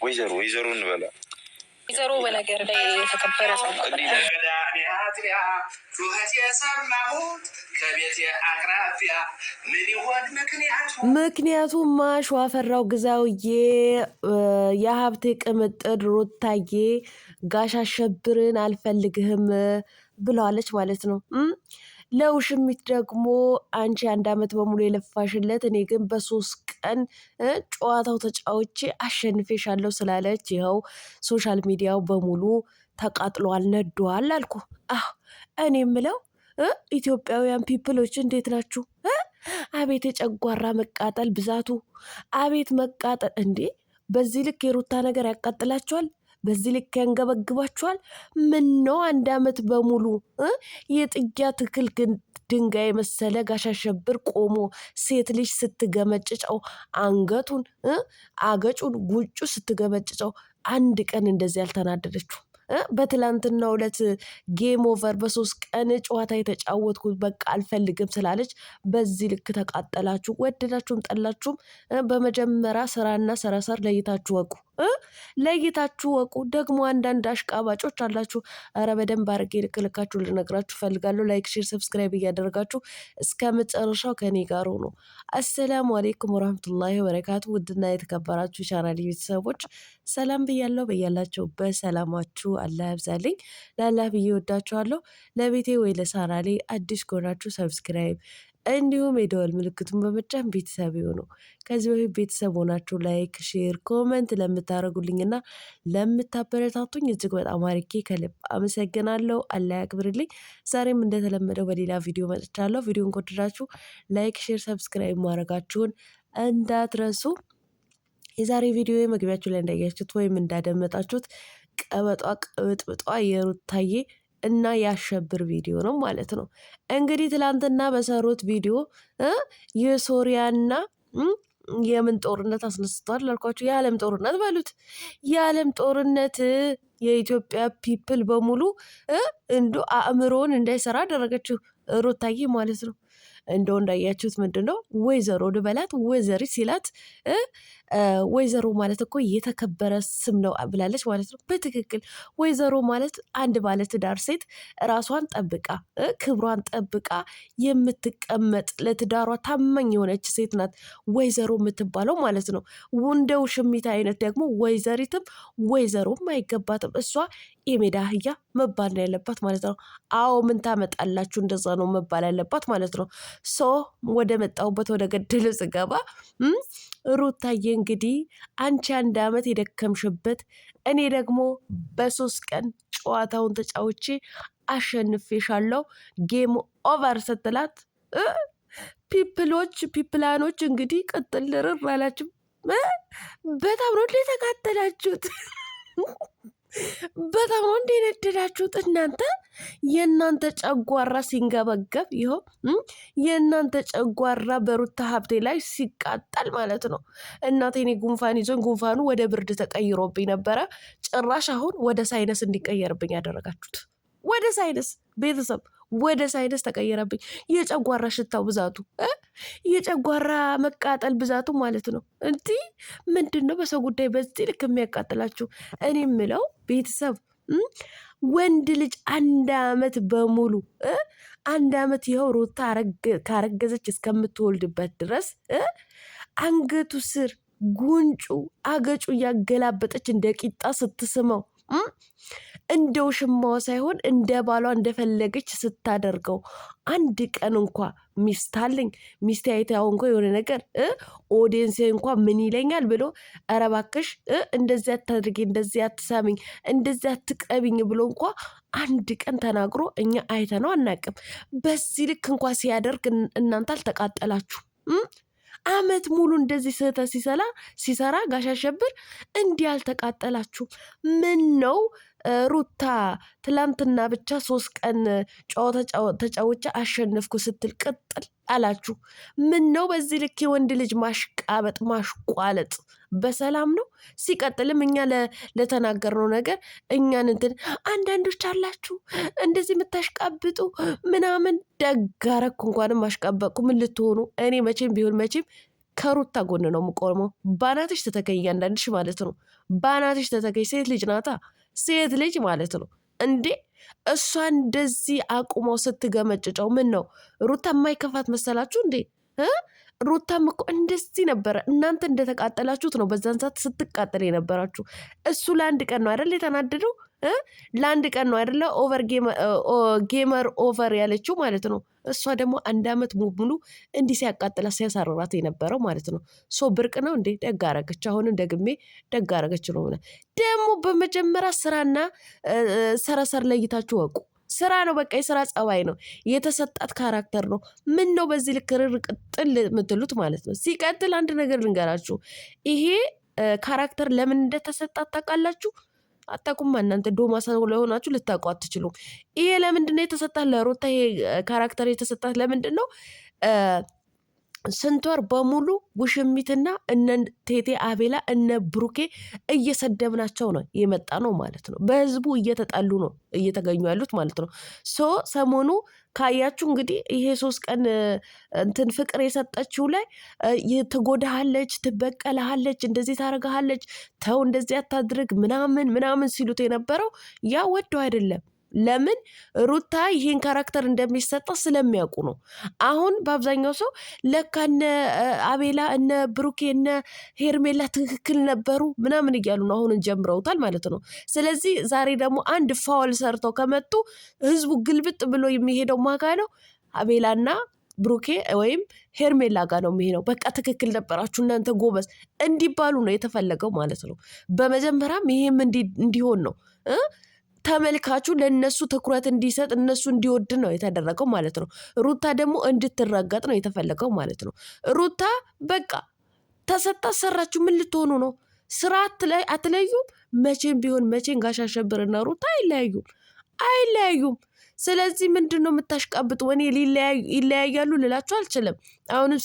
ወይዘሮ እንበላ ወይዘሮ በነገር ላይ የተከበረ ሰው ምክንያቱም ሸዋፈራው ግዛውዬ የሀብቴ ቅምጥል ሩታዬ ጋሽ አሸብርን አልፈልግህም ብለዋለች ማለት ነው። ለውሽሚት ደግሞ አንቺ 1 ዓመት በሙሉ የለፋሽለት እኔ ግን በ3 ቀን ጨዋታው ተጫውቼ አሸንፌሻለሁ ስላለች ይኸው ሶሻል ሚዲያው በሙሉ ተቃጥሏል፣ ነዷል አልኩ። እኔ የምለው ኢትዮጵያውያን ፒፕሎች እንዴት ናችሁ? አቤት የጨጓራ መቃጠል ብዛቱ! አቤት መቃጠል! እንዴ በዚህ ልክ የሩታ ነገር ያቃጥላችኋል? በዚህ ልክ ያንገበግባችኋል? ምን ነው 1 ዓመት በሙሉ የጥያ ትክል ግን ድንጋይ መሰለ ጋሽ አሸብር ቆሞ ሴት ልጅ ስትገመጭጨው አንገቱን አገጩን ጉጩ ስትገመጭጨው 1 ቀን እንደዚህ ያልተናደደችው? በትላንትናው ዕለት ጌም ኦቨር በ3 ቀን ጨዋታ የተጫወትኩት በቃ አልፈልግም ስላለች በዚህ ልክ ተቃጠላችሁ። ወደዳችሁም ጠላችሁም በመጀመሪያ ስራና ሰረሰር ለይታችሁ ወቁ። ለይታችሁ ወቁ። ደግሞ አንዳንድ አሽቃባጮች አላችሁ። ኧረ በደንብ አድርጌ ልክልካችሁ ልነግራችሁ ፈልጋለሁ። ላይክ፣ ሼር፣ ሰብስክራይብ እያደረጋችሁ እስከ መጨረሻው ከኔ ጋር ሆኖ። አሰላሙ አሌይኩም ወራህመቱላሂ ወበረካቱ። ውድና የተከበራችሁ ቻናል ቤተሰቦች ሰላም ብያለሁ። በያላችሁ በሰላማችሁ አላህ ያብዛልኝ። ላላህ ብዬ ወዳችኋለሁ። ለቤቴ ወይ ለቻናሌ አዲስ ከሆናችሁ ሰብስክራይብ እንዲሁም የደወል ምልክቱን በመጫን ቤተሰብ ይሁኑ። ከዚህ በፊት ቤተሰብ ሆናችሁ ላይክ፣ ሼር፣ ኮመንት ለምታደርጉልኝና ለምታበረታቱኝ እጅግ በጣም አርጌ ከልብ አመሰግናለሁ። አላህ ያክብርልኝ። ዛሬም እንደተለመደው በሌላ ቪዲዮ መጥቻለሁ። ቪዲዮን ከወደዳችሁ ላይክ፣ ሼር፣ ሰብስክራይብ ማድረጋችሁን እንዳትረሱ። የዛሬ ቪዲዮ መግቢያችሁ ላይ እንዳያችሁት ወይም እንዳደመጣችሁት ቀበጧ ቅብጥብጧ የሩታዬ እና ያሸብር ቪዲዮ ነው ማለት ነው። እንግዲህ ትላንትና በሰሩት ቪዲዮ የሶሪያና የምን ጦርነት አስነስተዋል አልኳችሁ? የዓለም ጦርነት በሉት። የዓለም ጦርነት የኢትዮጵያ ፒፕል በሙሉ አእምሮውን እንዳይሰራ አደረገችው ሩታዬ ማለት ነው። እንደው እንዳያችሁት ምንድነው ወይዘሮ ልበላት ወይዘሪ ሲላት ወይዘሮ ማለት እኮ የተከበረ ስም ነው ብላለች ማለት ነው። በትክክል ወይዘሮ ማለት አንድ ባለትዳር ሴት ራሷን ጠብቃ ክብሯን ጠብቃ የምትቀመጥ ለትዳሯ ታማኝ የሆነች ሴት ናት ወይዘሮ የምትባለው ማለት ነው። እንደ ውሽሚት አይነት ደግሞ ወይዘሪትም ወይዘሮም አይገባትም። እሷ የሜዳ አህያ መባል ነው ያለባት ማለት ነው። አዎ ምን ታመጣላችሁ? እንደዛ ነው መባል ያለባት ማለት ነው። ወደ መጣሁበት ወደ ገደል ስገባ ሩታዬ እንግዲህ አንቺ 1 ዓመት የደከምሽበት እኔ ደግሞ በ3 ቀን ጨዋታውን ተጫውቼ አሸንፌሻለሁ ጌም ኦቨር ስትላት ፒፕላኖች እንግዲህ ቅጥል ርር አላችሁ። በጣም ነው የተቃጠላችሁት። በጣም ነው እንደነደዳችሁት እናንተ። የእናንተ ጨጓራ ሲንገበገብ ይኸው የእናንተ ጨጓራ በሩታ ሀብቴ ላይ ሲቃጠል ማለት ነው። እናቴ እኔ ጉንፋን ይዞኝ ጉንፋኑ ወደ ብርድ ተቀይሮብኝ ነበረ። ጭራሽ አሁን ወደ ሳይነስ እንዲቀየርብኝ ያደረጋችሁት። ወደ ሳይነስ ቤተሰብ ወደ ሳይነስ ተቀየረብኝ። የጨጓራ ሽታው ብዛቱ የጨጓራ መቃጠል ብዛቱ ማለት ነው። እንዲህ ምንድን ነው በሰው ጉዳይ በዚህ ልክ የሚያቃጥላችሁ? እኔ የምለው ቤተሰብ ወንድ ልጅ 1 ዓመት በሙሉ 1 ዓመት ይኸው ሩታ ካረገዘች እስከምትወልድበት ድረስ አንገቱ ስር ጉንጩ አገጩ እያገላበጠች እንደ ቂጣ ስትስመው እንደ ውሽማዋ ሳይሆን እንደ ባሏ እንደፈለገች ስታደርገው 1 ቀን እንኳ ሚስት አለኝ ሚስት አይታው እንኳ የሆነ ነገር ኦዲየንስ እንኳ ምን ይለኛል ብሎ ኧረ እባክሽ እንደዚህ አታድርጊ፣ እንደዚህ አትሳሚኝ፣ እንደዚህ አትቅረቢኝ ብሎ እንኳ 1 ቀን ተናግሮ እኛ አይተነው አናቅም። በዚህ ልክ እንኳ ሲያደርግ እናንተ አልተቃጠላችሁ? ዓመት ሙሉ እንደዚህ ስህተት ሲሰራ ጋሽ አሸብር እንዲህ አልተቃጠላችሁ? ምን ነው ሩታ ትላንትና ብቻ 3 ቀን ጨዋታ ተጫውቼ አሸነፍኩ ስትል ቅጥል አላችሁ? ምን ነው በዚህ ልክ የወንድ ልጅ ማሽቃበጥ ማሽቋለጥ በሰላም ነው? ሲቀጥልም እኛ ለተናገርነው ነገር እኛን አንዳንዶች አላችሁ እንደዚህ የምታሽቃብጡ ምናምን። ደጋረኩ እንኳንም ማሽቃበጥኩ ምን ልትሆኑ? እኔ መቼም ቢሆን መቼም ከሩታ ጎን ነው የምቆመው። ባናትሽ ተተከይ አንዳንድሽ ማለት ነው። ባናትሽ ተተከይ። ሴት ልጅ ናታ፣ ሴት ልጅ ማለት ነው እንዴ። እሷ እንደዚህ አቁመው ስትገመጭጨው ምን ነው ሩታ የማይከፋት መሰላችሁ እንዴ? ሩታም እኮ እንደዚህ ነበረ። እናንተ እንደተቃጠላችሁት ነው በዛን ሰዓት ስትቃጠል የነበራችሁ። እሱ ለአንድ ቀን ነው አይደል የተናደደው? ለአንድ ቀን ነው አይደለ ጌመር ኦቨር ያለችው ማለት ነው። እሷ ደግሞ 1 ዓመት ሙሉ እንዲህ ሲያቃጥላት ሲያሳርራት የነበረው ማለት ነው። ሶ ብርቅ ነው እንዴ? ደግ አረገች። አሁንም ደግሜ ደግ አረገች ነው። ደግሞ በመጀመሪያ ስራና ሰረሰር ለይታችሁ ወቁ። ስራ ነው በቃ፣ የስራ ጸባይ ነው፣ የተሰጣት ካራክተር ነው። ምን ነው በዚህ ልክ ርር ቅጥል የምትሉት ማለት ነው። ሲቀጥል አንድ ነገር ልንገራችሁ፣ ይሄ ካራክተር ለምን እንደተሰጣት ታውቃላችሁ? አታውቁም። እናንተ ዶማ ሰው ለሆናችሁ ልታውቁ አትችሉም። ይሄ ለምንድነው የተሰጣት ለሩታ? ይሄ ካራክተር የተሰጣት ለምንድን ነው? ስንት ወር በሙሉ ውሽሚትና እነ ቴቴ አቤላ እነ ብሩኬ እየሰደብናቸው ነው የመጣ ነው ማለት ነው። በህዝቡ እየተጣሉ ነው እየተገኙ ያሉት ማለት ነው። ሰሞኑ ካያችሁ እንግዲህ ይሄ 3 ቀን እንትን ፍቅር የሰጠችው ላይ ትጎዳሃለች፣ ትበቀልሃለች፣ እንደዚህ ታደርግሃለች፣ ተው እንደዚህ አታድርግ ምናምን ሲሉት የነበረው ያ ወደው አይደለም። ለምን ሩታ ይሄን ካራክተር እንደሚሰጣ ስለሚያውቁ ነው። አሁን በአብዛኛው ሰው ለካ እነ አቤላ እነ ብሩኬ እነ ሄርሜላ ትክክል ነበሩ ምናምን እያሉ ነው አሁን ጀምረውታል ማለት ነው። ስለዚህ ዛሬ ደግሞ አንድ ፋውል ሰርተው ከመጡ ህዝቡ ግልብጥ ብሎ የሚሄደው ማጋ ነው አቤላና ብሩኬ ወይም ሄርሜላ ጋር ነው የሚሄደው። በቃ ትክክል ነበራችሁ እናንተ ጎበዝ እንዲባሉ ነው የተፈለገው ማለት ነው። በመጀመሪያም ይሄም እንዲሆን ነው ተመልካቹ ለነሱ ትኩረት እንዲሰጥ እነሱ እንዲወድ ነው የተደረገው ማለት ነው። ሩታ ደግሞ እንድትረገጥ ነው የተፈለገው ማለት ነው። ሩታ በቃ ተሰጣ ሰራችሁ። ምን ልትሆኑ ነው? ስራ አትለዩም። መቼም ቢሆን መቼም ጋሽ አሸብርና ሩታ አይለያዩም። ስለዚህ ምንድን ነው የምታሽቃብጡ? እኔ ይለያያሉ ልላችሁ አልችልም። አሁንም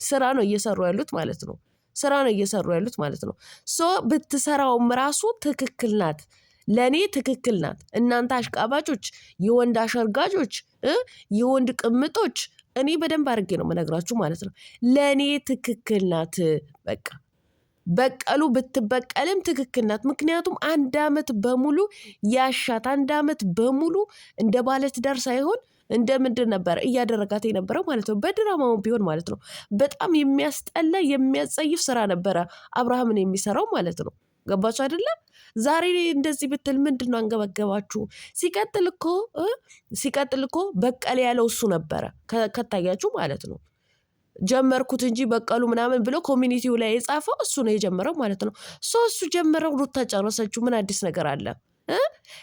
ስራ ነው እየሰሩ ያሉት ማለት ነው። ብትሰራውም ራሱ ትክክል ናት። ለእኔ ትክክል ናት። እናንተ አሽቃባጮች፣ የወንድ አሸርጋጆች፣ የወንድ ቅምጦች እኔ በደንብ አድርጌ ነው መነግራችሁ ማለት ነው። ለእኔ ትክክል ናት። በቃ በቀሉ ብትበቀልም ትክክል ናት። ምክንያቱም 1 ዓመት በሙሉ ያሻት 1 ዓመት በሙሉ እንደ ባለትዳር ሳይሆን እንደ ምንድን ነበረ እያደረጋት የነበረው ማለት ነው። በድራማው ቢሆን ማለት ነው። በጣም የሚያስጠላ የሚያጸይፍ ስራ ነበረ አብርሃምን የሚሰራው ማለት ነው። ገባችሁ አይደለም? ዛሬ እንደዚህ ብትል ምንድን ነው አንገበገባችሁ? ሲቀጥል እኮ በቀል ያለው እሱ ነበረ ከታያችሁ ማለት ነው። ጀመርኩት እንጂ በቀሉ ምናምን ብሎ ኮሚኒቲው ላይ የጻፈው እሱ ነው የጀመረው ማለት ነው። እሱ ጀመረው፣ ሩታ ጨረሰችው። ምን አዲስ ነገር አለ?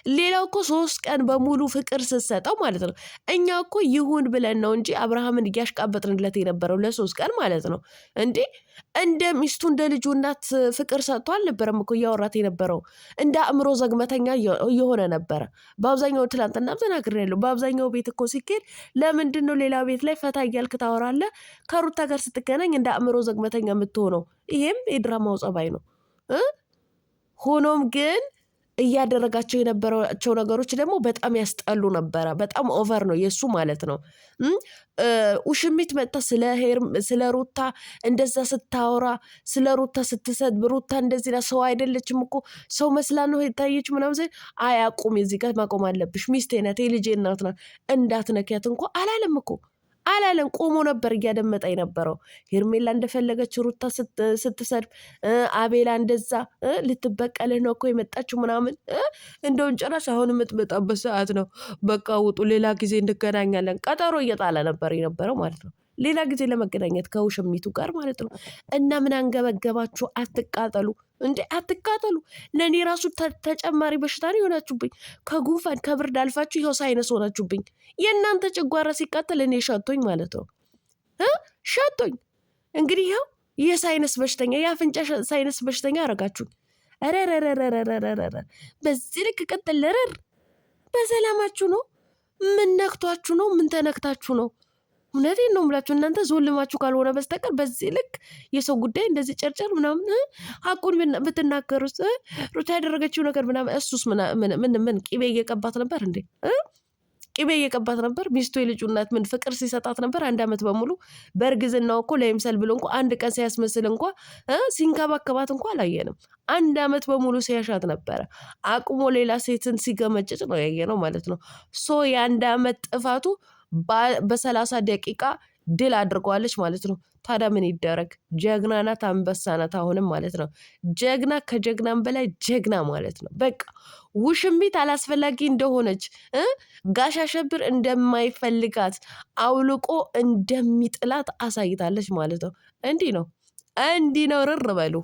ሌላው እኮ 3 ቀን በሙሉ ፍቅር ስትሰጠው ማለት ነው። እኛ እኮ ይሁን ብለን ነው እንጂ አብርሃምን እያሽቃበጥንለት የነበረው ለ3 ቀን ማለት ነው። እንዴ እንደ ሚስቱ እንደ ልጁ እናት ፍቅር ሰጥቶ አልነበረም እኮ እያወራት የነበረው። እንደ አእምሮ ዘግመተኛ እየሆነ ነበረ። በአብዛኛው ትላንትና ተናግሬያለሁ። በአብዛኛው ቤት እኮ ሲኬድ ለምንድን ነው ሌላ ቤት ላይ ፈታ እያልክ ታወራለህ? ከሩታ ጋር ስትገናኝ እንደ አእምሮ ዘግመተኛ የምትሆነው። ይሄም የድራማው ጸባይ ነው። ሆኖም ግን እያደረጋቸው የነበራቸው ነገሮች ደግሞ በጣም ያስጠሉ ነበረ። በጣም ኦቨር ነው የእሱ ማለት ነው። ውሽሚት መጣ ስለ ሩታ እንደዛ ስታወራ፣ ስለ ሩታ ስትሰድብ፣ ሩታ እንደዚህ ሰው አይደለችም እኮ ሰው መስላ ነው የታየች ምናምን። አያቁም። የዚህ ጋር ማቆም አለብሽ። ሚስቴ ናት፣ የልጄ እናት ናት፣ እንዳትነኪያት እንኳ አላለም እኮ አላለም። ቆሞ ነበር እያደመጠ የነበረው። ሄርሜላ እንደፈለገች ሩታ ስትሰድብ፣ አቤላ እንደዛ ልትበቀልህ ነው እኮ የመጣችው ምናምን። እንደውን ጭራሽ አሁን የምትመጣበት ሰዓት ነው፣ በቃ ውጡ፣ ሌላ ጊዜ እንገናኛለን። ቀጠሮ እየጣለ ነበር የነበረው ማለት ነው። ሌላ ጊዜ ለመገናኘት ከውሽሚቱ ጋር ማለት ነው። እና ምን አንገበገባችሁ? አትቃጠሉ እንዴ! አትቃጠሉ። ለእኔ ራሱ ተጨማሪ በሽታ ነው የሆናችሁብኝ። ከጉንፋን ከብርድ አልፋችሁ ይኸው ሳይነስ ሆናችሁብኝ። የእናንተ ጨጓራ ሲቃጠል እኔ ሸቶኝ ማለት ነው። ሸቶኝ እንግዲህ ይኸው የሳይነስ በሽተኛ የአፍንጫ ሳይነስ በሽተኛ አረጋችሁኝ። ረረረረረረረ በዚህ ልክ ቅጥል ረር። በሰላማችሁ ነው? ምን ነክቷችሁ ነው? ምን ተነክታችሁ ነው? እውነቴን ነው የምላችሁ። እናንተ ዞልማችሁ ካልሆነ በስተቀር በዚህ ልክ የሰው ጉዳይ እንደዚህ ጨርጨር ምናምን ሀቁን ቅቤ እየቀባት ነበር። ሚስቱ የልጁ እናት ምን ፍቅር ሲሰጣት ነበር 1 ዓመት በሙሉ። በእርግዝናው እኮ ለይምሰል ብሎ እንኳ 1 ቀን ሲያስመስል እንኳ ሲንከባከባት እንኳ አላየንም። 1 ዓመት በሙሉ ሲያሻት ነበረ። አቁሞ ሌላ ሴትን ሲገመጭጭ ነው ያየነው ማለት ነው። ሶ የ1 ዓመት ጥፋቱ በ30 ደቂቃ ድል አድርገዋለች ማለት ነው። ታዲያ ምን ይደረግ? ጀግና ናት፣ አንበሳ ናት አሁንም ማለት ነው። ጀግና ከጀግናም በላይ ጀግና ማለት ነው። በቃ ውሽሚት አላስፈላጊ እንደሆነች ጋሽ አሸብር እንደማይፈልጋት አውልቆ እንደሚጥላት አሳይታለች ማለት ነው። እንዲህ ነው ርር በሉ።